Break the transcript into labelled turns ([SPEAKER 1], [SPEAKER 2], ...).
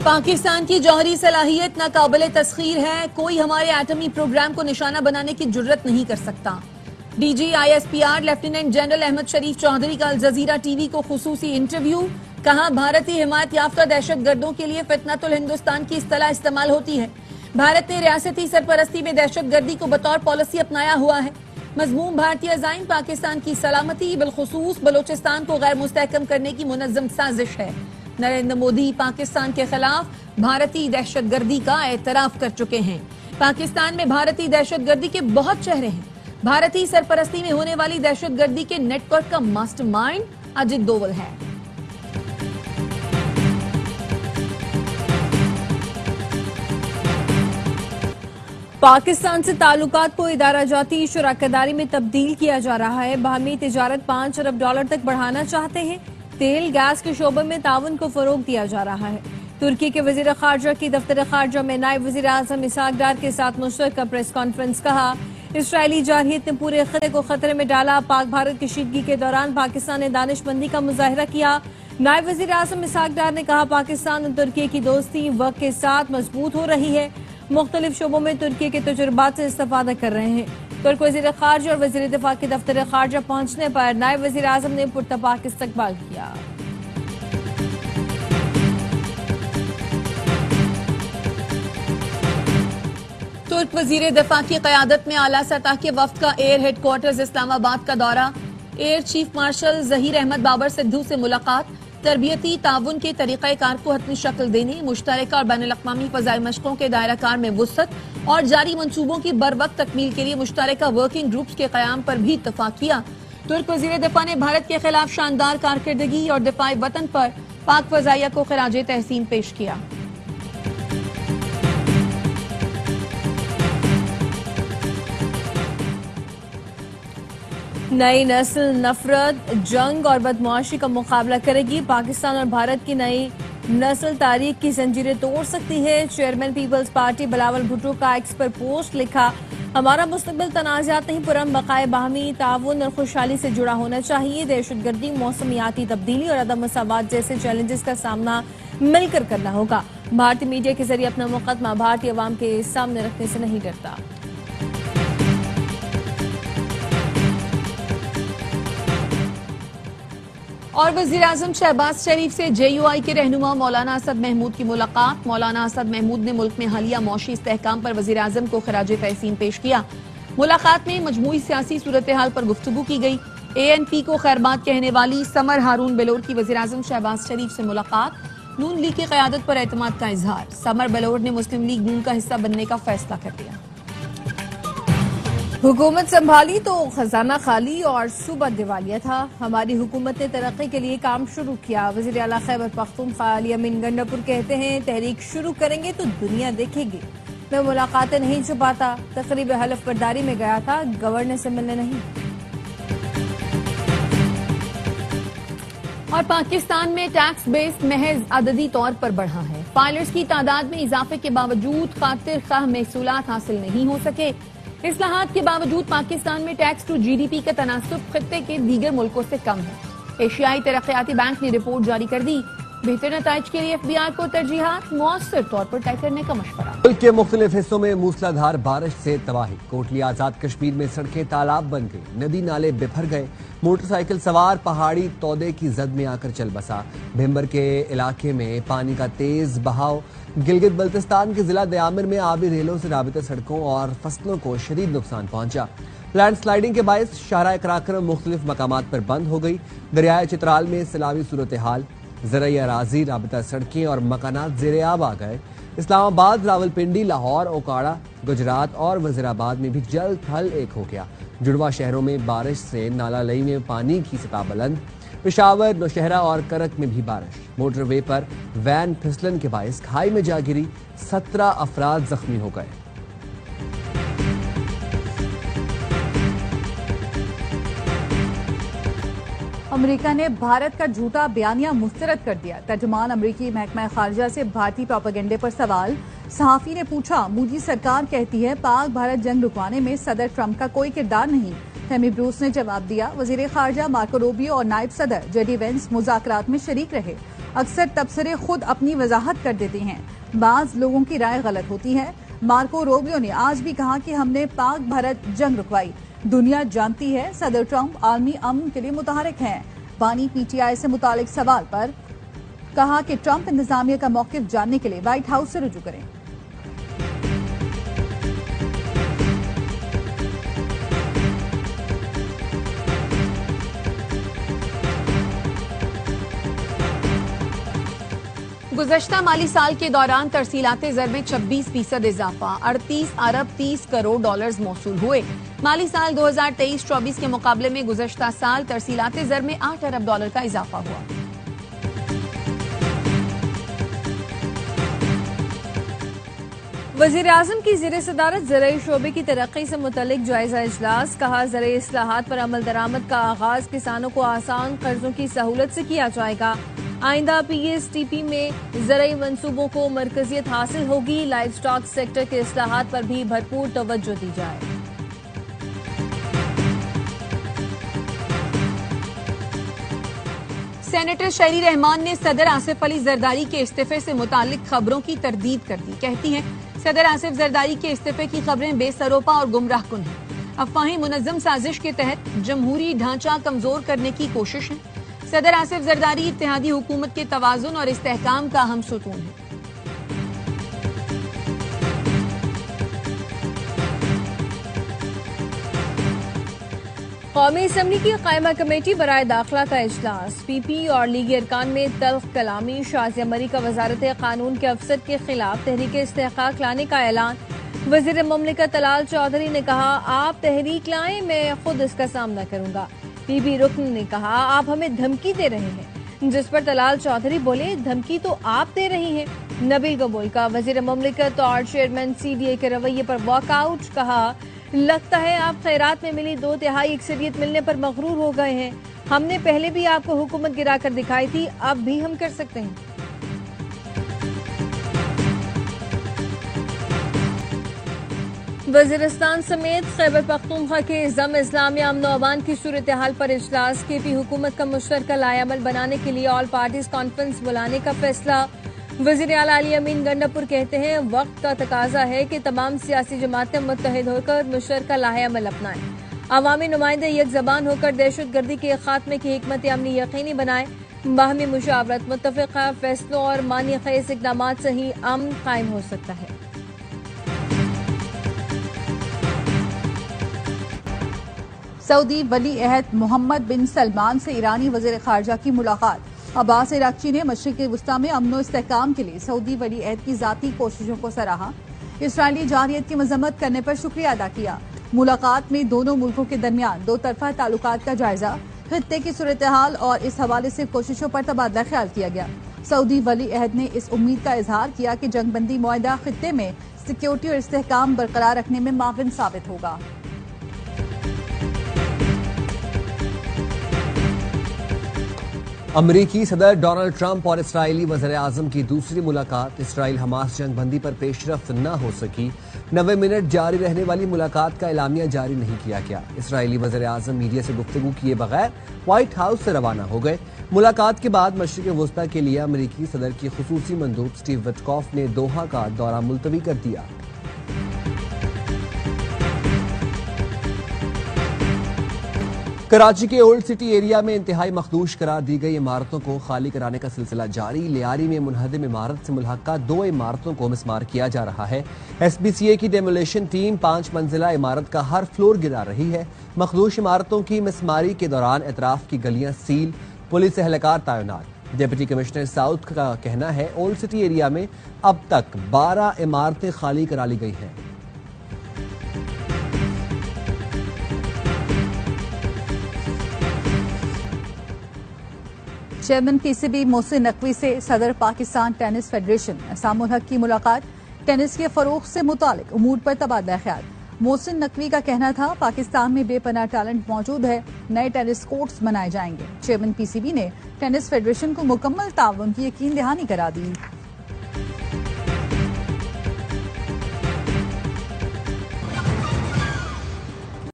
[SPEAKER 1] पाकिस्तान की जौहरी सलाहियत नाकाबिले तस्खीर है। कोई हमारे एटमी प्रोग्राम को निशाना बनाने की जुर्रत नहीं कर सकता। DG ISPR lieutenant general Ahmed Sharif Chaudhry का अल जजीरा टीवी को खुसूसी इंटरव्यू। कहा, भारतीय हिमायत याफ्ता दहशतगर्दों के लिए फितनतुल हिंदुस्तान की इस्तिलाह इस्तेमाल होती है। भारत ने रियासती सरपरस्ती में दहशतगर्दी को बतौर पॉलिसी अपनाया हुआ है। मजमूम भारतीय अज़ाइम पाकिस्तान की सलामती बिलखुसूस बलोचिस्तान को गैर मुस्तहकम करने की मुनज़्ज़म साजिश है। नरेंद्र मोदी पाकिस्तान के खिलाफ भारतीय दहशतगर्दी का एतराफ कर चुके हैं। पाकिस्तान में भारतीय दहशतगर्दी के बहुत चेहरे हैं। भारतीय सरपरस्ती में होने वाली दहशतगर्दी के नेटवर्क का मास्टरमाइंड अजित डोवल है। पाकिस्तान से ताल्लुकात को इदारा जाती शराकतदारी में तब्दील किया जा रहा है। बाहमी तिजारत $5 अरब तक बढ़ाना चाहते हैं। तेल गैस के शोबे में ताउन को फरोग दिया जा रहा है। तुर्की के वजीर खारजा की दफ्तर खारजा में नायब वजीर आजम इसहाक डार के साथ मुश्तरका प्रेस कॉन्फ्रेंस। कहा, इसराइली जारहियत ने पूरे खिते को खतरे में डाला। पाक भारत कशीदगी के दौरान पाकिस्तान ने दानिशमंदी का मुजाहिरा किया। नायब वजीर आजम इसहाक डार ने कहा, पाकिस्तान और तुर्की की दोस्ती वक्त के साथ मजबूत हो रही है। मुख्तलिफ शोबों में तुर्की के तजुर्बात से इस्तेफादा कर रहे हैं। तुर्क वजीर खारजा और वजीर दिफा के दफ्तर खारजा पहुंचने पर नायब वजीर आजम ने पुरतपाक इस्तकबाल किया। तुर्क वजीर दिफा की क़यादत में आला सतह के वफ्द का एयर हेडक्वार्टर्स इस्लामाबाद का दौरा। Air chief marshal Zaheer Ahmed Babar Sidhu से मुलाकात। तरबियती ताउन के तरीक़ाकार को हतमी शक्ल देने, मुश्तरका और बैनुल-अक़वामी फ़ज़ाई मशक़ों के दायरा कार में वुसअत और जारी मंसूबों की बर वक्त तकमील के लिए मुश्तरका वर्किंग ग्रुप्स के क़याम पर भी इत्तफ़ाक़ किया। तुर्क वज़ीर दिफा ने भारत के खिलाफ शानदार कारकर्दगी और दिफाए वतन पर पाक फ़ज़ाइया को ख़िराज तहसीन पेश किया। नई नस्ल नफरत, जंग और बदमाशी का मुकाबला करेगी। पाकिस्तान और भारत की नई नस्ल तारीख की जंजीरें तोड़ सकती है। Chairman peoples party Bilawal Bhutto का एक्स पर पोस्ट लिखा, हमारा मुस्तकबिल तनाज़ात नहीं पुरम बकाए बाहमी ताउन और खुशहाली से जुड़ा होना चाहिए। दहशतगर्दी, मौसमियाती तब्दीली और अदम मसावात जैसे चैलेंजेस का सामना मिलकर करना होगा। भारतीय मीडिया के जरिए अपना मुकदमा भारतीय अवाम के सामने रखने से नहीं डरता। और वज़ीर आज़म शहबाज शरीफ से JUI के रहनुमा मौलाना असद महमूद की मुलाकात। मौलाना असद महमूद ने मुल्क में हालिया मौशी इस्तेहकाम पर वज़ीर आज़म को ख़िराज तहसीन पेश किया। मुलाकात में मजमूई सियासी सूरत हाल पर गुफ्तगू की गई। ANP को खैरबाद कहने वाली समर हारून बेलोर की वज़ीर आज़म शहबाज शरीफ से मुलाकात। नून लीग की क़यादत पर एतमाद का इजहार। समर बेलोर ने मुस्लिम लीग नून का हिस्सा बनने का फैसला कर लिया। हुकूमत संभाली तो खजाना खाली और सूबा दिवालिया था। हमारी हुकूमत ने तरक्की के लिए काम शुरू किया। वज़ीर आला खैबर पख्तूनख्वा अली अमीन गंडापुर कहते हैं, तहरीक शुरू करेंगे तो दुनिया देखेगी। मैं मुलाकातें नहीं छुपाता, तकरीब हलफ बर्दारी में गया था, गवर्नर से मिलने नहीं। और पाकिस्तान में टैक्स बेस महज अददी तौर पर बढ़ा है। फाइलर्स की तादाद में इजाफे के बावजूद खातिर खाह महसूलात हासिल नहीं हो सके। इस्लाहात के बावजूद पाकिस्तान में टैक्स टू GDP का तनासुब खित्ते के दीगर मुल्कों से कम है। एशियाई तरक्याती बैंक ने रिपोर्ट जारी कर दी। बेहतर नताइज के लिए FBI को तरजीहात मौसर तौर पर तय करने का मशवरा।
[SPEAKER 2] मुल्क के मुख्तलिफ हिस्सों में मूसलाधार बारिश से तबाही। कोटली आजाद कश्मीर में सड़कें तालाब बन गई, नदी नाले बिफर गए। मोटरसाइकिल सवार पहाड़ी तौदे की जद में आकर चल बसा। भिम्बर के इलाके में पानी का तेज बहाव। गिलगित बल्तिस्तान के जिला दयामिर में आबी रेलों से राबिता सड़कों और फसलों को शदीद नुकसान पहुंचा। लैंड स्लाइडिंग के बायस शाहराह कराक्रम मुख्तलिफ मकामात पर बंद हो गई। दरियाए चित्राल में सैलाबी सूरत हाल। ज़राई अराजी, राबिता सड़कें और मकानात ज़ेरे आब आ गए। इस्लामाबाद, रावलपिंडी, लाहौर, ओकाड़ा, गुजरात और वज़ीराबाद में भी जल थल एक हो गया। जुड़वा शहरों में बारिश से नाला लई में पानी की सतह बुलंद। पेशावर, नौशहरा और करक में भी बारिश। मोटरवे पर वैन फिसलन के बायस खाई में जा गिरी, 17 अफराद जख्मी हो गए।
[SPEAKER 3] अमेरिका ने भारत का झूठा बयानिया मुस्तरद कर दिया। तर्जुमान अमेरिकी महकमा खारजा से भारतीय प्रोपेगेंडे पर सवाल। सहाफी ने पूछा, मोदी सरकार कहती है पाक भारत जंग रुकवाने में सदर ट्रंप का कोई किरदार नहीं। हेमी ब्रूस ने जवाब दिया, वजीर खारजा मार्को रूबियो और नायब सदर जेडी वेंस मुज़ाकरात में शरीक रहे। अक्सर तबसरे खुद अपनी वजाहत कर देते हैं, बाज लोगों की राय गलत होती है। मार्को रूबियो ने आज भी कहा कि हमने पाक भारत जंग रुकवाई। दुनिया जानती है सदर ट्रंप आलमी अमन के लिए मुतहरिक हैं। बानी पीटीआई से मुतालिक सवाल पर कहा कि ट्रंप इंतजामिया का मौकिफ जानने के लिए व्हाइट हाउस से रुजू करें।
[SPEAKER 1] गुज़श्ता माली साल के दौरान तरसीलाते ज़र में 26% इजाफा, 38 अरब 30 करोड़ डॉलर्स मौसूल हुए। माली साल 2023-24 के मुकाबले में गुज़श्ता साल तरसीलाते ज़र में 8 अरब डॉलर का इजाफा हुआ। वज़ीर आज़म की ज़ेर सदारत ज़राई शोबे की तरक्की से मुतल्लिक जायजा इजलास। कहा, ज़राई इस्लाहात पर अमल दरामद का आगाज किसानों को आसान कर्जों की सहूलत से किया जाएगा। आइंदा PSTP में ज़राई मंसूबों को मरकजियत हासिल होगी। लाइव स्टॉक सेक्टर के इस्लाहात पर भी भरपूर तवज्जो दी जाए। सेनेटर शहरी रहमान ने सदर आसिफ अली जरदारी के इस्तीफे से मुतालिक खबरों की तरदीद कर दी। कहती हैं, सदर आसिफ जरदारी के इस्तीफे की खबरें बेसरोपा और गुमराह कुन हैं। अफवाहें मुनज़्ज़म साजिश के तहत जमहूरी ढांचा कमजोर करने की कोशिश है। सदर आसिफ जरदारी इत्तेहादी हुकूमत के तवाज़ुन और इस्तेहकाम का अहम सुतून है। कौमी असम्बली की कायमा कमेटी बराए दाखिला का इजलास। PP और लीगी अरकान में तल्ख कलामी। शाजिया मरी का वजारत कानून के अफसर के खिलाफ तहरीक इस्तेहकाक लाने का ऐलान। वजीर मुमलिकत तलाल चौधरी ने कहा, आप तहरीक लाएं, मैं खुद इसका सामना करूंगा। PP रुकन ने कहा, आप हमें धमकी दे रहे हैं, जिस पर तलाल चौधरी बोले, धमकी तो आप दे रही हैं। नबील कबूल का वजीर मुमलिकत और चेयरमैन CDA के रवैये पर वॉकआउट। कहा, लगता है आप खैरात में मिली 2/3 अक्सरियत मिलने पर मगरूर हो गए हैं। हमने पहले भी आपको हुकूमत गिराकर दिखाई थी, अब भी हम कर सकते हैं। वजीरिस्तान समेत खैबर पख्तूनख्वा के जम इस्लामिया अमन अमान की सूरत हाल पर इजलास। KP हुकूमत का मुश्तरका लाएअमल बनाने के लिए ऑल पार्टीज कॉन्फ्रेंस बुलाने का फैसला। वज़ीर आला अली अमीन गंडापुर कहते हैं, वक्त का तकाजा है कि तमाम सियासी जमातें मुत्तहिद होकर मुश्तरका लाएअमल अपनाएं। अवामी नुमाइंदे एक जबान होकर दहशतगर्दी के खात्मे की हिकमत अमनी यकीनी बनाएं। बाहमी मुशावरत, मुत्तफ़िक़ा फैसलों और मानी ख़ेज़ इक़दामात से ही अमन कायम हो सकता है।
[SPEAKER 3] सऊदी वली अहद मोहम्मद बिन सलमान से ईरानी वज़ीर ख़ारजा की मुलाकात। अब्बास इराक़ची ने मशरिक़ वस्ता में अमन व इस्तेहकाम के लिए सऊदी वली अहद की ज़ाती कोशिशों को सराहा। इसराइली जारहियत की मज़म्मत करने पर शुक्रिया अदा किया। मुलाकात में दोनों मुल्कों के दरमियान दो तरफा ताल्लुकात का जायजा, खित्ते की सूरत हाल और इस हवाले से कोशिशों पर तबादला ख्याल किया गया। सऊदी वली अहद ने इस उम्मीद का इजहार किया कि जंगबंदी मुआहदा खित्ते में सिक्योरिटी और इस्तेहकाम बरकरार रखने में माविन साबित होगा।
[SPEAKER 2] अमरीकी सदर डोनाल्ड ट्रंप और इसराइली वज़ीर आज़म की दूसरी मुलाकात। इसराइल हमास जंग बंदी पर पेशरफ्त न हो सकी। 90 मिनट जारी रहने वाली मुलाकात का एलामिया जारी नहीं किया गया। इसराइली वज़ीर आज़म मीडिया से गुफ्तगू किए बगैर व्हाइट हाउस से रवाना हो गए। मुलाकात के बाद मशरिक़ वस्ता के लिए अमरीकी सदर की खुसूसी मंदूब स्टीव विटकॉफ ने दोहा का दौरा मुलतवी कर दिया। कराची के ओल्ड सिटी एरिया में इंतहाई मखदूश करार दी गई इमारतों को खाली कराने का सिलसिला जारी। लियारी में मुनहदम इमारत से मुल्हक्का 2 इमारतों को मिसमार किया जा रहा है। SBCA की डेमोलेशन टीम 5 मंजिला इमारत का हर फ्लोर गिरा रही है। मखदूश इमारतों की मिसमारी के दौरान एतराफ की गलियां सील, पुलिस एहलकार तैनात। डिप्टी कमिश्नर साउथ का कहना है, ओल्ड सिटी एरिया में अब तक 12 इमारतें खाली करा ली गई हैं।
[SPEAKER 3] चेयरमैन PCB मोहसिन नकवी से सदर पाकिस्तान टेनिस फेडरेशन एहसान उल हक की मुलाकात। टेनिस के फरोग से मुतालिक उमूर पर तबादला ख्याल। मोहसिन नकवी का कहना था, पाकिस्तान में बेपनाह टैलेंट मौजूद है, नए टेनिस कोर्ट्स बनाए जाएंगे। चेयरमैन PCB ने टेनिस फेडरेशन को मुकम्मल ताउन की यकीन दहानी करा दी।